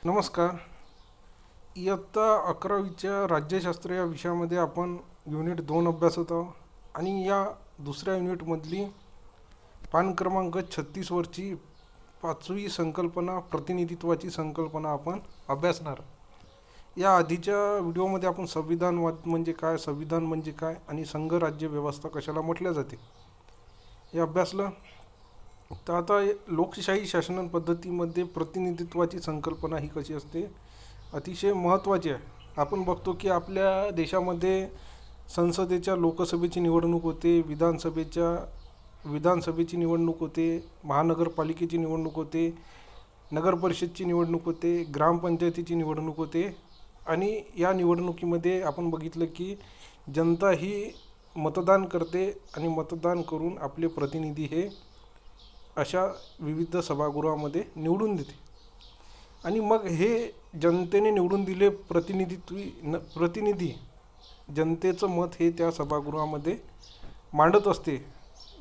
नमस्कार. इयत्ता 11वीच्या राज्यशास्त्र या विषयामध्ये आपण युनिट 2 अभ्यासत आहोत आणि या दुसऱ्या युनिटमधली पान क्रमांक 36वरची 5वी संकल्पना प्रतिनिधित्वाची संकल्पना आपण अभ्यासणार. या आधीच्या व्हिडिओमध्ये आपण संविधानवाद म्हणजे काय, संविधान म्हणजे काय आणि संघराज्य व्यवस्था कशाला म्हटल्या जाते हे अभ्यासलं. तर आता लोकशाही शासन पद्धतीमध्ये प्रतिनिधित्वाची संकल्पना ही कशी असते, अतिशय महत्त्वाची आहे. आपण बघतो की आपल्या देशामध्ये संसदेच्या लोकसभेची निवडणूक होते, विधानसभेची निवडणूक होते, महानगरपालिकेची निवडणूक होते, नगरपरिषदची निवडणूक होते, ग्रामपंचायतीची निवडणूक होते. आणि या निवडणुकीमध्ये आपण बघितलं की जनता ही मतदान करते आणि मतदान करून आपले प्रतिनिधी हे अशा विविध सभागृहामध्ये निवडून देते. आणि मग हे जनतेने निवडून दिले प्रतिनिधी जनतेचं मत हे त्या सभागृहामध्ये मांडत असते.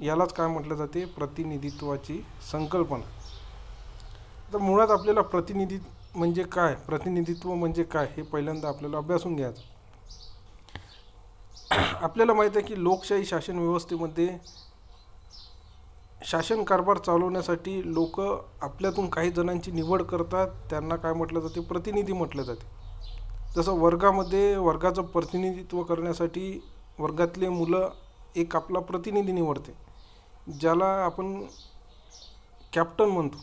यालाच काय म्हटलं जाते, प्रतिनिधित्वाची संकल्पना. तर मुळात आपल्याला प्रतिनिधित्व म्हणजे काय हे पहिल्यांदा आपल्याला अभ्यासून घ्यायचं. आपल्याला माहीत आहे की लोकशाही शासन व्यवस्थेमध्ये शासन कारभार चालवण्यासाठी लोक आपल्यातून काही जणांची निवड करतात, त्यांना काय म्हटलं जाते, प्रतिनिधी म्हटलं जाते. जसं वर्गाचं प्रतिनिधित्व करण्यासाठी वर्गातले मुलं एक आपला प्रतिनिधी निवडते, ज्याला आपण कॅप्टन म्हणतो.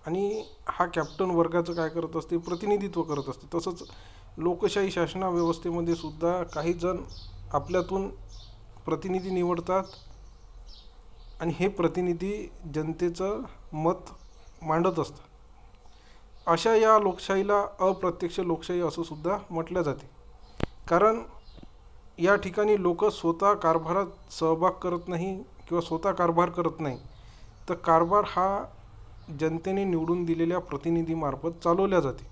आणि हा कॅप्टन वर्गाचं काय करत असते, प्रतिनिधित्व करत असते. तसंच लोकशाही शासना व्यवस्थेमध्ये सुद्धा काही जण आपल्यातून प्रतिनिधी निवडतात आणि हे प्रतिनिधी जनतेचं मत मांडत असतात. अशा या लोकशाहीला अप्रत्यक्ष लोकशाही असं सुद्धा म्हटलं जाते. कारण या ठिकाणी लोक स्वतः कारभारात सहभाग करत नाही किंवा स्वतः कारभार करत नाही, तर कारभार हा जनतेने निवडून दिलेल्या प्रतिनिधीमार्फत चालवल्या जाते.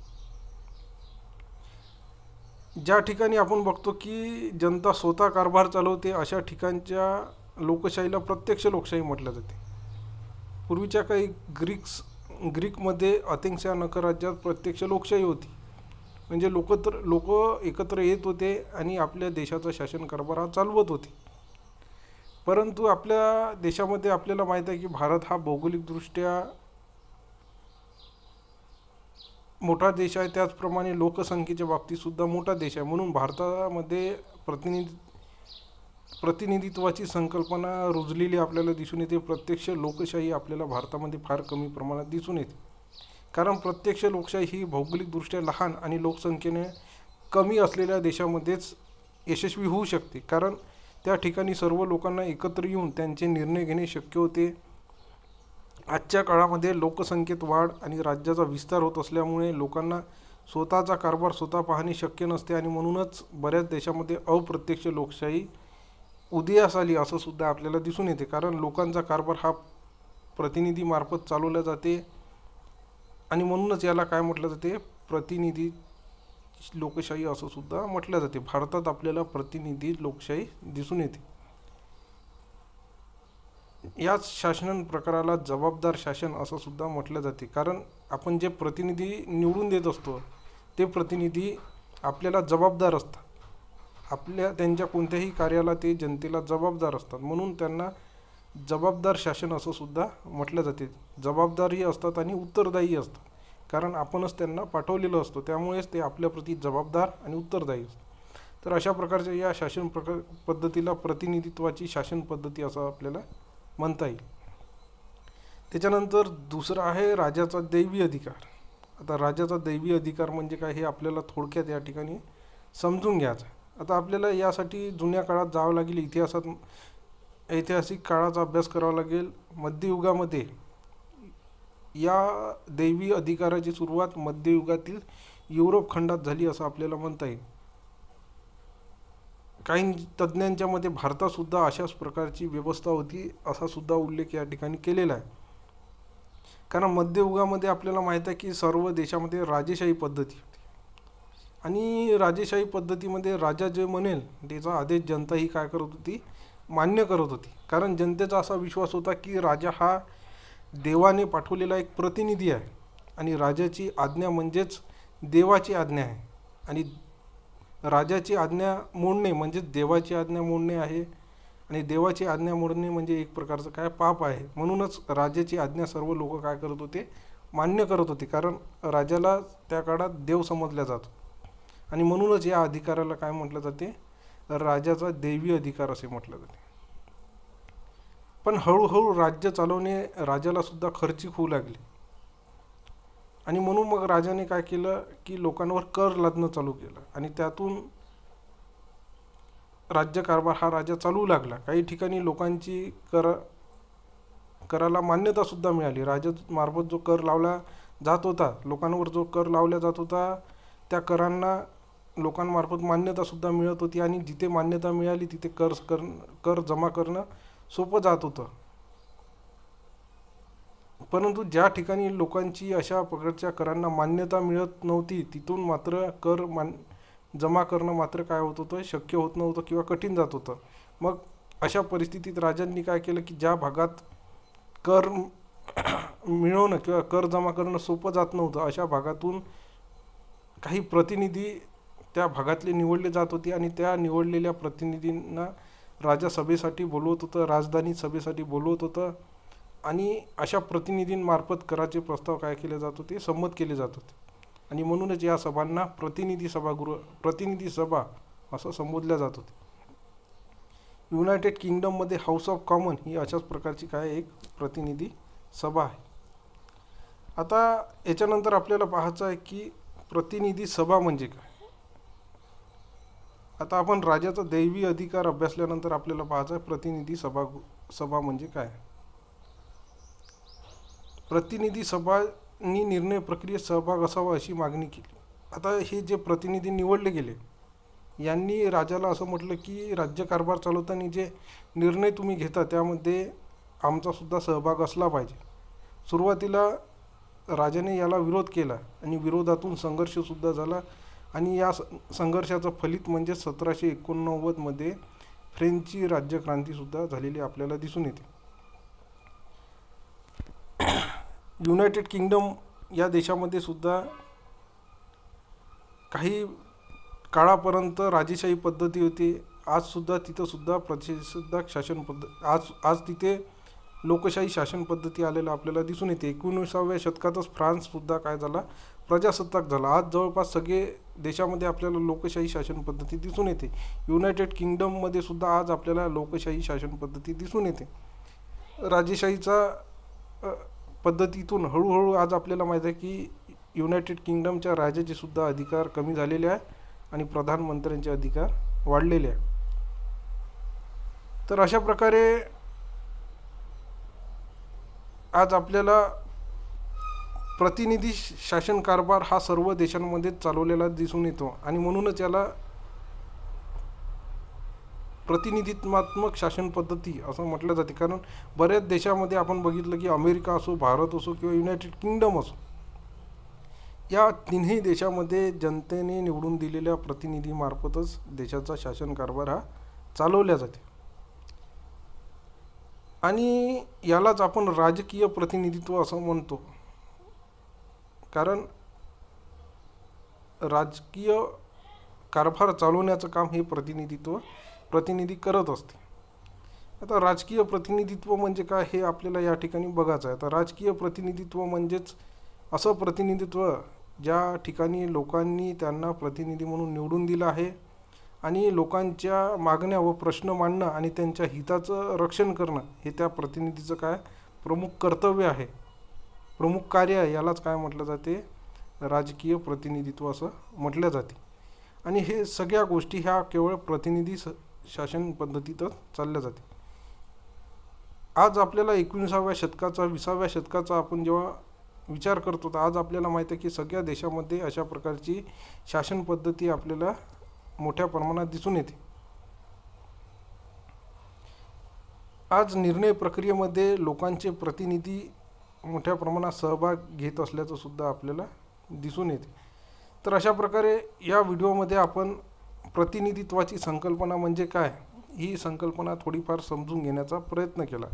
ज्या ठिकाणी आपण बघतो की जनता स्वतः कारभार चालवते, अशा ठिकाणच्या लोकशाहीला प्रत्यक्ष लोकशाही म्हटलं जाते. पूर्वीच्या काही ग्रीकमध्ये अथेन्स या नगरराज्यात प्रत्यक्ष लोकशाही होती. म्हणजे लोक एकत्र येत होते आणि आपल्या देशाचा शासन कारभार हा चालवत होते. परंतु आपल्या देशामध्ये आपल्याला माहीत आहे की भारत हा भौगोलिकदृष्ट्या मोठा देश आहे, त्याचप्रमाणे लोकसंख्येच्या बाबतीत सुद्धा मोठा देश आहे. म्हणून भारतामध्ये प्रतिनिधित्वाची संकल्पना रुजलेली आपल्याला दिसून येते. प्रत्यक्ष लोकशाही आपल्याला भारतामध्ये फार कमी प्रमाणात दिसून येते. कारण प्रत्यक्ष लोकशाही ही भौगोलिकदृष्ट्या लहान आणि लोकसंख्येने कमी असलेल्या देशामध्येच यशस्वी होऊ शकते. कारण त्या ठिकाणी सर्व लोकांना एकत्र येऊन त्यांचे निर्णय घेणे शक्य होते. आजच्या काळामध्ये लोकसंख्येत वाढ आणि राज्याचा विस्तार होत असल्यामुळे लोकांना स्वतःचा कारभार स्वतः पाहणे शक्य नसते आणि म्हणूनच बऱ्याच देशामध्ये अप्रत्यक्ष लोकशाही उदयास आली असं सुद्धा आपल्याला दिसून येते. कारण लोकांचा कारभार हा प्रतिनिधीमार्फत चालवला जाते आणि म्हणूनच याला काय म्हटलं जाते, प्रतिनिधी लोकशाही असं सुद्धा म्हटलं जाते. भारतात आपल्याला प्रतिनिधी लोकशाही दिसून येते. याच शासन प्रकाराला जबाबदार शासन असं सुद्धा म्हटलं जाते. कारण आपण जे प्रतिनिधी निवडून देत असतो ते प्रतिनिधी आपल्याला जबाबदार असतात. त्यांच्या कोणत्याही कार्याला ते जनतेला जबाबदार असतात. म्हणून त्यांना जबाबदार शासन असं सुद्धा म्हटलं जाते. जबाबदारही असतात आणि उत्तरदायी असतात. कारण आपणच त्यांना पाठवलेलं असतो, त्यामुळेच ते आपल्याप्रती जबाबदार आणि उत्तरदायी असतात. तर अशा प्रकारच्या या शासन पद्धतीला प्रतिनिधित्वाची शासन पद्धती असं आपल्याला म्हणता येईल. त्याच्यानंतर दुसरं आहे राजाचा दैवी अधिकार. आता राजाचा दैवी अधिकार म्हणजे काय हे आपल्याला थोडक्यात या ठिकाणी समजून घ्यायचं. आता आपल्याला यासाठी जुन्या काळात जावं लागेल, ऐतिहासिक काळाचा अभ्यास करावा लागेल. मध्ययुगामध्ये या दैवी अधिकाराची सुरुवात मध्ययुगातील युरोप खंडात झाली असं आपल्याला म्हणता येईल. काही तज्ज्ञांच्या मते भारतातसुद्धा अशाच प्रकारची व्यवस्था होती असा सुद्धा उल्लेख या ठिकाणी केलेला आहे. कारण मध्ययुगामध्ये आपल्याला माहीत आहे की सर्व देशामध्ये राजेशाही पद्धती होती आणि राजेशाही पद्धतीमध्ये राजा जे म्हणेल त्याचा आदेश जनता ही काय करत होती, मान्य करत होती. कारण जनतेचा असा विश्वास होता की राजा हा देवाने पाठवलेला एक प्रतिनिधी आहे आणि राजाची आज्ञा म्हणजेच देवाची आज्ञा आहे. आणि राजाची आज्ञा मोडणे म्हणजे देवाची आज्ञा मोडणे आहे. आणि देवाची आज्ञा मोडणे म्हणजे एक प्रकारचं काय पाप आहे. म्हणूनच राजाची आज्ञा सर्व लोक काय करत होते, मान्य करत होते, कारण राजाला त्या काळात देव समजल्या जातो. आणि म्हणूनच या अधिकाराला काय म्हटलं जाते, राजाचा दैवी अधिकार असे म्हटलं जाते. पण हळूहळू राज्य चालवणे राजाला सुद्धा खर्चिक होऊ लागले. आणि म्हणून मग राजाने काय केलं की लोकांवर कर लादणं चालू केलं आणि त्यातून राज्यकारभार हा राजा चालू लागला. काही ठिकाणी लोकांची कराला मान्यता सुद्धा मिळाली. राजामार्फत जो कर लावला जात होता, लोकांवर जो कर लावला जात होता, त्या करांना लोकांमार्फत मान्यता सुद्धा मिळत होती. आणि जिथे मान्यता मिळाली तिथे कर जमा करणं सोपं जात होतं. परंतु ज्या ठिकाणी लोकांची अशा प्रकारच्या करांना मान्यता मिळत नव्हती, तिथून मात्र जमा करणं मात्र काय होत होतं, शक्य होत नव्हतं किंवा कठीण जात होतं. मग अशा परिस्थितीत राजांनी काय केलं की ज्या भागात कर मिळवणं किंवा कर जमा करणं सोपं जात नव्हतं, अशा भागातून काही प्रतिनिधी त्या भागातले निवडले जात होते. आणि त्या निवडलेल्या प्रतिनिधींना राजा सभेसाठी बोलवत होतं, राजधानी सभेसाठी बोलवत होतं. आणि अशा प्रतिनिधींमार्फत कराचे प्रस्ताव काय केले जात होते, संमत केले जात होते. आणि म्हणूनच या सभांना प्रतिनिधी सभा असं संबोधल्या जात होते. युनायटेड किंगडममध्ये हाऊस ऑफ कॉमन ही अशाच प्रकारची काय एक प्रतिनिधी सभा आहे. आता याच्यानंतर आपल्याला पाहायचं आहे की प्रतिनिधी सभा म्हणजे काय. आता आपण राजाचा दैवी अधिकार अभ्यासल्यानंतर आपल्याला पाहायचं आहे प्रतिनिधी सभा म्हणजे काय. प्रतिनिधी सभांनी निर्णय प्रक्रियेत सहभाग असावा अशी मागणी केली. आता हे जे प्रतिनिधी निवडले गेले यांनी राजाला असं म्हटलं की राज्यकारभार चालवताना जे निर्णय तुम्ही घेता त्यामध्ये आमचा सुद्धा सहभाग असला पाहिजे. सुरुवातीला राजाने याला विरोध केला आणि विरोधातून संघर्षसुद्धा झाला. आणि या संघर्षाचं फलित म्हणजे 1789 मध्ये फ्रेंचची राज्यक्रांतीसुद्धा झालेली आपल्याला दिसून येते. युनायटेड किंगडम या देशामध्ये सुद्धा काही काळापर्यंत राजेशाही पद्धती होती. आजसुद्धा तिथं सुद्धा प्रतिष्ठित शासन पद्धती आज तिथे लोकशाही शासन पद्धती आलेलं आपल्याला दिसून येते. 19व्या शतकातच फ्रान्ससुद्धा काय झाला, प्रजासत्ताक झाला. आज जवळपास सगळे देशामध्ये आपल्याला लोकशाही शासन पद्धती दिसून येते. युनायटेड किंगडममध्ये सुद्धा आज आपल्याला लोकशाही शासन पद्धती दिसून येते. राजेशाहीचा पद्धतीतून हळूहळू आज आपल्याला माहीत आहे की युनायटेड किंगडमच्या राजाचे सुद्धा अधिकार कमी झालेले आहे आणि प्रधानमंत्र्यांचे अधिकार वाढलेले आहे. तर अशा प्रकारे आज आपल्याला प्रतिनिधी शासन कारभार हा सर्व देशांमध्ये चालवलेला दिसून येतो. आणि म्हणूनच याला प्रतिनिधित्वात्मक शासन पद्धती असं म्हटलं जाते. कारण बऱ्याच देशामध्ये आपण बघितलं की अमेरिका असो, भारत असो किंवा युनायटेड किंगडम असो, या तिन्ही देशामध्ये जनतेने निवडून दिलेल्या प्रतिनिधीमार्फतच देशाचा शासन कारभार हा चालवला जाते. आणि यालाच आपण राजकीय प्रतिनिधित्व असं म्हणतो. कारण राजकीय कारभार चालवण्याचं काम हे प्रतिनिधी करत असते. आता राजकीय प्रतिनिधित्व म्हणजे काय हे आपल्याला या ठिकाणी बघायचं आहे. तर राजकीय प्रतिनिधित्व म्हणजेच असं प्रतिनिधित्व ज्या ठिकाणी लोकांनी त्यांना प्रतिनिधी म्हणून निवडून दिलं आहे आणि लोकांच्या मागण्या व प्रश्न मांडणं आणि त्यांच्या हिताचं रक्षण करणं हे त्या प्रतिनिधीचं काय प्रमुख कर्तव्य आहे, प्रमुख कार्य आहे. यालाच काय म्हटलं जाते, राजकीय प्रतिनिधित्व असं म्हटलं जाते. आणि हे सगळ्या गोष्टी ह्या केवळ प्रतिनिधी शासन पद्धतीतच चालल्या जाते. आज आपल्याला 19व्या शतकाचा 20व्या शतकाचा आपण जेव्हा विचार करतो तर आज आपल्याला माहीत आहे की सगळ्या देशामध्ये अशा प्रकारची शासन पद्धती आपल्याला मोठ्या प्रमाणात दिसून येते. आज निर्णय प्रक्रियेमध्ये लोकांचे प्रतिनिधी मोठ्या प्रमाणात सहभाग घेत असल्याचं सुद्धा आपल्याला दिसून येते. तर अशा प्रकारे या व्हिडिओमध्ये आपण प्रतिनिधित्वाची संकल्पना म्हणजे काय ही संकल्पना थोडीफार समजून घेण्याचा प्रयत्न केला.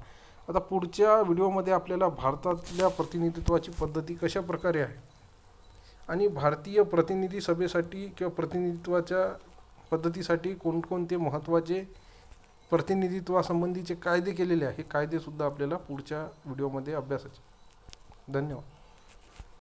आता पुढच्या व्हिडिओमध्ये आपल्याला भारतातल्या प्रतिनिधित्वाची पद्धती कशा प्रकारे आहे आणि भारतीय प्रतिनिधी सभेसाठी किंवा प्रतिनिधित्वाच्या पद्धतीसाठी कोणकोणते महत्त्वाचे प्रतिनिधित्वासंबंधीचे कायदे केलेले आहे, हे कायदेसुद्धा आपल्याला पुढच्या व्हिडिओमध्ये अभ्यासायचे. धन्यवाद.